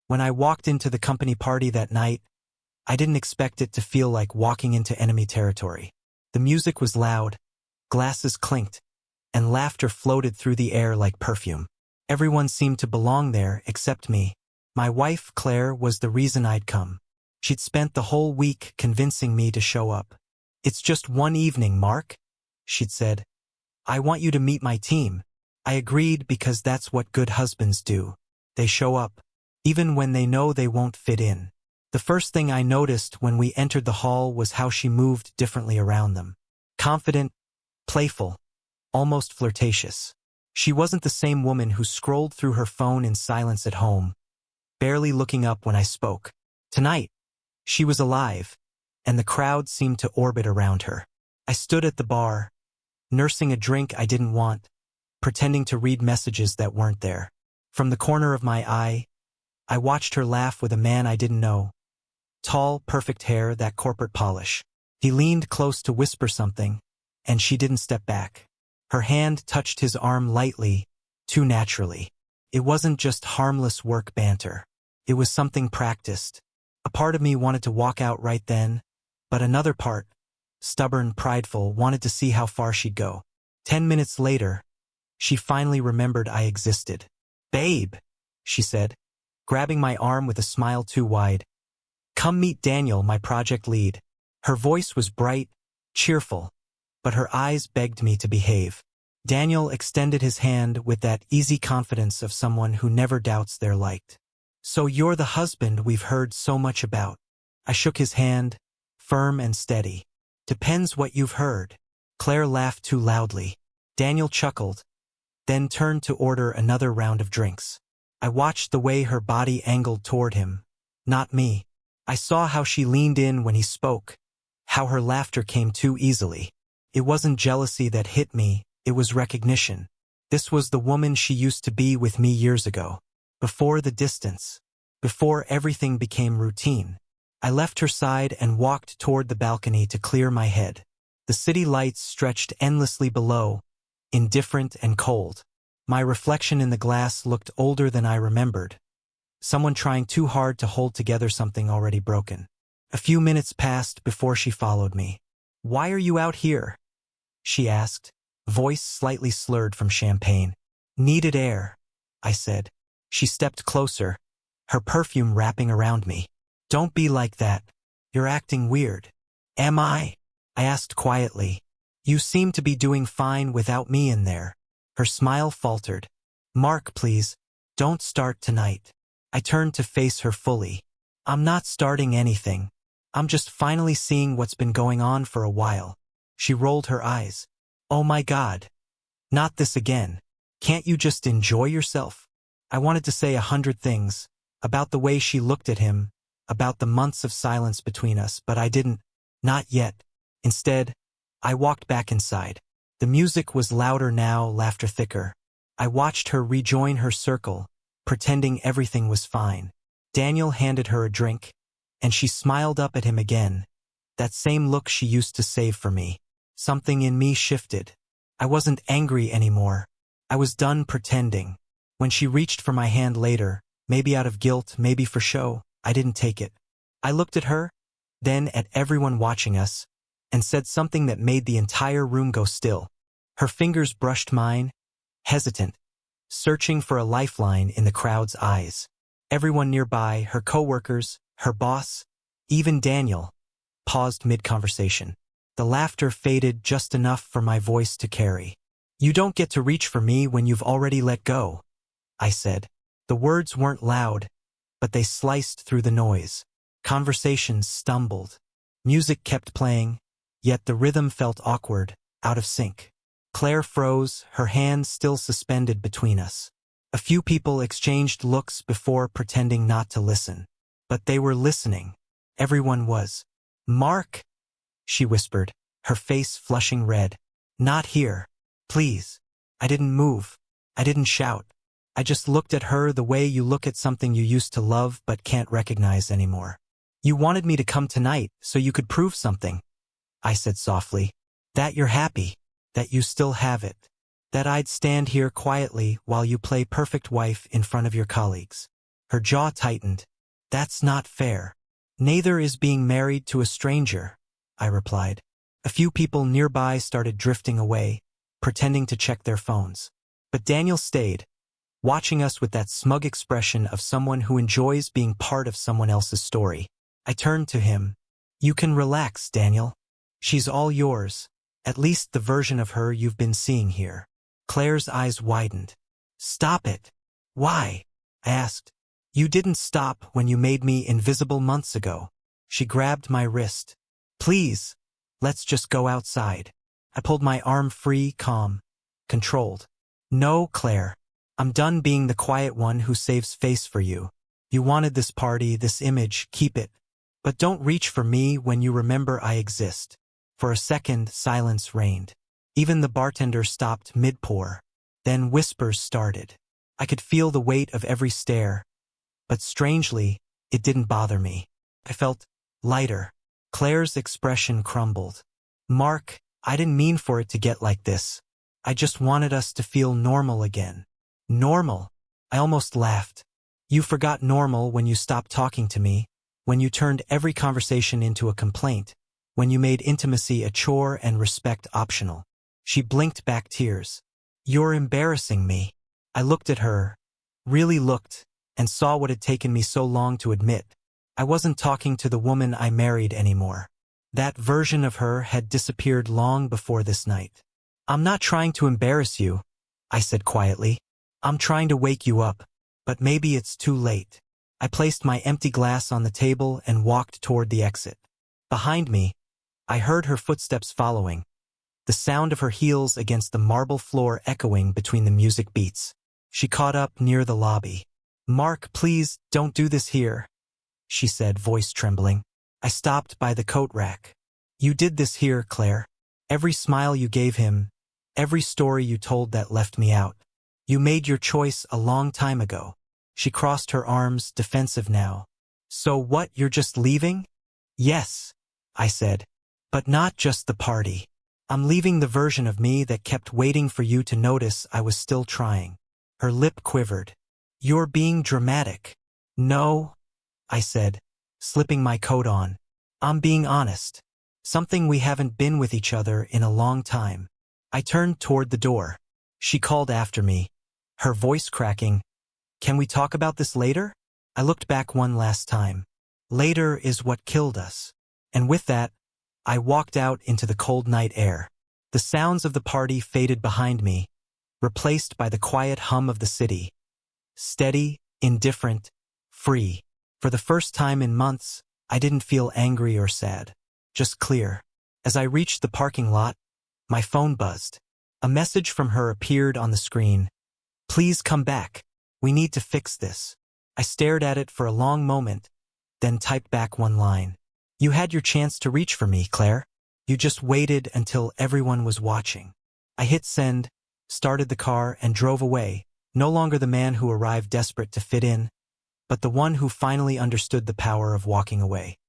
When I walked into the company party that night, I didn't expect it to feel like walking into enemy territory. The music was loud, glasses clinked, and laughter floated through the air like perfume. Everyone seemed to belong there except me. My wife, Claire, was the reason I'd come. She'd spent the whole week convincing me to show up. "It's just one evening, Mark," she'd said. "I want you to meet my team." I agreed because that's what good husbands do. They show up, even when they know they won't fit in. The first thing I noticed when we entered the hall was how she moved differently around them. Confident, playful, almost flirtatious. She wasn't the same woman who scrolled through her phone in silence at home, barely looking up when I spoke. Tonight, she was alive, and the crowd seemed to orbit around her. I stood at the bar, nursing a drink I didn't want, pretending to read messages that weren't there. From the corner of my eye, I watched her laugh with a man I didn't know. Tall, perfect hair, that corporate polish. He leaned close to whisper something, and she didn't step back. Her hand touched his arm lightly, too naturally. It wasn't just harmless work banter. It was something practiced. A part of me wanted to walk out right then, but another part, stubborn, prideful, wanted to see how far she'd go. 10 minutes later, she finally remembered I existed. "Babe," she said, grabbing my arm with a smile too wide. "Come meet Daniel, my project lead." Her voice was bright, cheerful, but her eyes begged me to behave. Daniel extended his hand with that easy confidence of someone who never doubts they're liked. "So you're the husband we've heard so much about." I shook his hand, firm and steady. "Depends what you've heard." Claire laughed too loudly. Daniel chuckled, then turned to order another round of drinks. I watched the way her body angled toward him, not me. I saw how she leaned in when he spoke, how her laughter came too easily. It wasn't jealousy that hit me, it was recognition. This was the woman she used to be with me years ago. Before the distance, before everything became routine. I left her side and walked toward the balcony to clear my head. The city lights stretched endlessly below, indifferent and cold. My reflection in the glass looked older than I remembered. Someone trying too hard to hold together something already broken. A few minutes passed before she followed me. "Why are you out here?" she asked, voice slightly slurred from champagne. "Needed air," I said. She stepped closer, her perfume wrapping around me. "Don't be like that. You're acting weird." "Am I?" I asked quietly. "You seem to be doing fine without me in there." Her smile faltered. "Mark, please, don't start tonight." I turned to face her fully. "I'm not starting anything. I'm just finally seeing what's been going on for a while." She rolled her eyes. "Oh my God. Not this again. Can't you just enjoy yourself?" I wanted to say 100 things, about the way she looked at him, about the months of silence between us, but I didn't. Not yet. Instead, I walked back inside. The music was louder now, laughter thicker. I watched her rejoin her circle, pretending everything was fine. Daniel handed her a drink, and she smiled up at him again, that same look she used to save for me. Something in me shifted. I wasn't angry anymore. I was done pretending. When she reached for my hand later, maybe out of guilt, maybe for show, I didn't take it. I looked at her, then at everyone watching us, and said something that made the entire room go still. Her fingers brushed mine, hesitant, searching for a lifeline in the crowd's eyes. Everyone nearby, her coworkers, her boss, even Daniel, paused mid-conversation. The laughter faded just enough for my voice to carry. "You don't get to reach for me when you've already let go," I said. The words weren't loud, but they sliced through the noise. Conversations stumbled. Music kept playing, yet the rhythm felt awkward, out of sync. Claire froze, her hands still suspended between us. A few people exchanged looks before pretending not to listen. But they were listening. Everyone was. "Mark," she whispered, her face flushing red. "Not here. Please." I didn't move. I didn't shout. I just looked at her the way you look at something you used to love but can't recognize anymore. "You wanted me to come tonight so you could prove something," I said softly. "That you're happy. That you still have it. That I'd stand here quietly while you play perfect wife in front of your colleagues." Her jaw tightened. That's not fair. Neither is being married to a stranger, I replied. A few people nearby started drifting away, pretending to check their phones. But Daniel stayed, watching us with that smug expression of someone who enjoys being part of someone else's story. I turned to him. You can relax, Daniel. She's all yours, at least the version of her you've been seeing here. Claire's eyes widened. Stop it. Why? I asked. You didn't stop when you made me invisible months ago. She grabbed my wrist. Please, let's just go outside. I pulled my arm free, calm, controlled. No, Claire. I'm done being the quiet one who saves face for you. You wanted this party, this image, keep it. But don't reach for me when you remember I exist. For a second, silence reigned. Even the bartender stopped mid-pour. Then whispers started. I could feel the weight of every stare. But strangely, it didn't bother me. I felt lighter. Claire's expression crumbled. Mark, I didn't mean for it to get like this. I just wanted us to feel normal again. Normal? I almost laughed. You forgot normal when you stopped talking to me, when you turned every conversation into a complaint, when you made intimacy a chore and respect optional. She blinked back tears. You're embarrassing me. I looked at her, really looked, and saw what had taken me so long to admit. I wasn't talking to the woman I married anymore. That version of her had disappeared long before this night. I'm not trying to embarrass you, I said quietly. I'm trying to wake you up, but maybe it's too late. I placed my empty glass on the table and walked toward the exit. Behind me, I heard her footsteps following, the sound of her heels against the marble floor echoing between the music beats. She caught up near the lobby. Mark, please, don't do this here, she said, voice trembling. I stopped by the coat rack. You did this here, Claire. Every smile you gave him, every story you told that left me out. You made your choice a long time ago. She crossed her arms, defensive now. So what, you're just leaving? Yes, I said. But not just the party. I'm leaving the version of me that kept waiting for you to notice I was still trying. Her lip quivered. You're being dramatic. No, I said, slipping my coat on. I'm being honest. Something we haven't been with each other in a long time. I turned toward the door. She called after me, her voice cracking. Can we talk about this later? I looked back one last time. Later is what killed us. And with that, I walked out into the cold night air. The sounds of the party faded behind me, replaced by the quiet hum of the city. Steady, indifferent, free. For the first time in months, I didn't feel angry or sad. Just clear. As I reached the parking lot, my phone buzzed. A message from her appeared on the screen. Please come back. We need to fix this. I stared at it for a long moment, then typed back one line. You had your chance to reach for me, Claire. You just waited until everyone was watching. I hit send, started the car, and drove away, no longer the man who arrived desperate to fit in, but the one who finally understood the power of walking away.